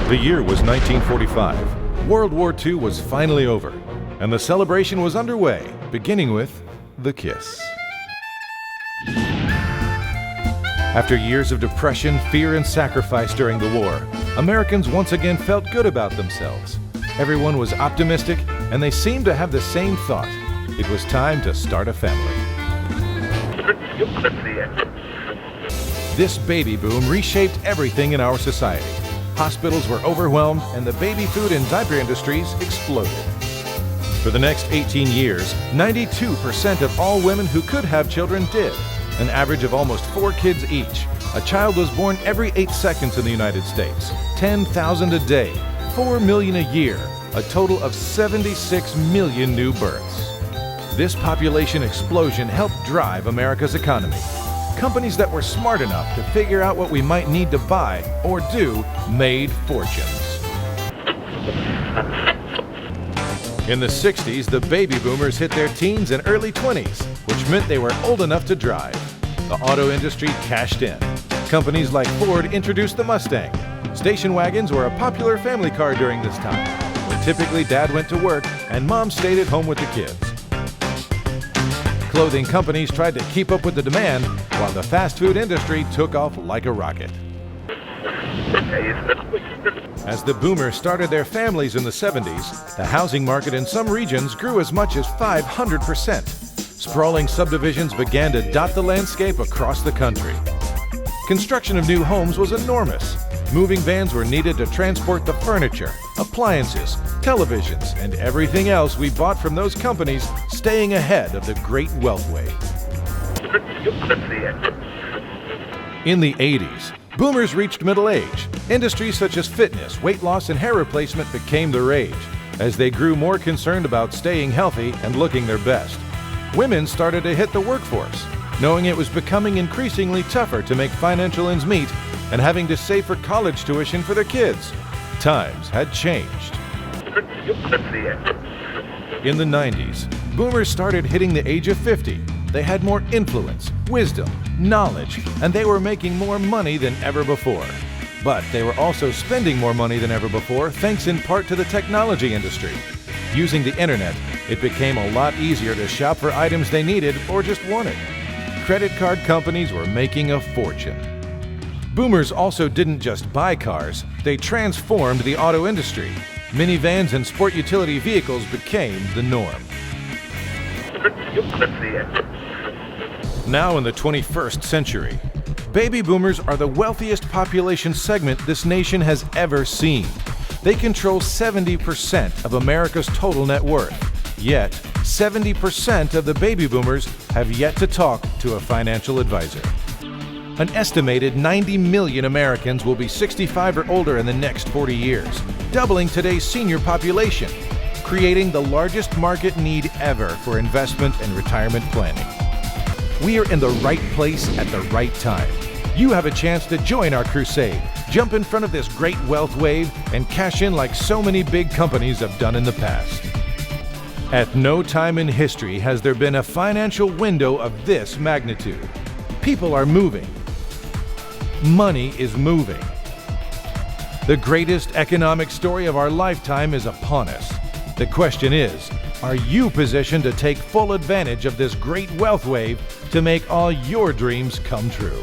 The year was 1945. World War II was finally over, and the celebration was underway, beginning with the kiss. After years of depression, fear, and sacrifice during the war, Americans once again felt good about themselves. Everyone was optimistic, and they seemed to have the same thought. It was time to start a family. This baby boom reshaped everything in our society. Hospitals were overwhelmed, and the baby food and diaper industries exploded. For the next 18 years, 92% of all women who could have children did, an average of almost 4 kids each. A child was born every 8 seconds in the United States, 10,000 a day, 4 million a year, a total of 76 million new births. This population explosion helped drive America's economy. Companies that were smart enough to figure out what we might need to buy or do made fortunes. In the 60s, the baby boomers hit their teens and early 20s, which meant they were old enough to drive. The auto industry cashed in. Companies like Ford introduced the Mustang. Station wagons were a popular family car during this time, when typically dad went to work and mom stayed at home with the kids. Clothing companies tried to keep up with the demand, while the fast food industry took off like a rocket. As the boomers started their families in the 70s, the housing market in some regions grew as much as 500%. Sprawling subdivisions began to dot the landscape across the country. Construction of new homes was enormous. Moving vans were needed to transport the furniture, appliances, televisions, and everything else we bought from those companies, staying ahead of the great wealth wave. In the 80s, boomers reached middle age. Industries such as fitness, weight loss, and hair replacement became the rage, as they grew more concerned about staying healthy and looking their best. Women started to hit the workforce, knowing it was becoming increasingly tougher to make financial ends meet and having to save for college tuition for their kids. Times had changed. In the 90s, boomers started hitting the age of 50. They had more influence, wisdom, knowledge, and they were making more money than ever before. But they were also spending more money than ever before, thanks in part to the technology industry. Using the internet, it became a lot easier to shop for items they needed or just wanted. Credit card companies were making a fortune. Boomers also didn't just buy cars, they transformed the auto industry. Minivans and sport utility vehicles became the norm. Now in the 21st century, baby boomers are the wealthiest population segment this nation has ever seen. They control 70% of America's total net worth. Yet, 70% of the baby boomers have yet to talk to a financial advisor. An estimated 90 million Americans will be 65 or older in the next 40 years, doubling today's senior population, creating the largest market need ever for investment and retirement planning. We are in the right place at the right time. You have a chance to join our crusade, jump in front of this great wealth wave, and cash in like so many big companies have done in the past. At no time in history has there been a financial window of this magnitude. People are moving. Money is moving. The greatest economic story of our lifetime is upon us. The question is, are you positioned to take full advantage of this great wealth wave to make all your dreams come true?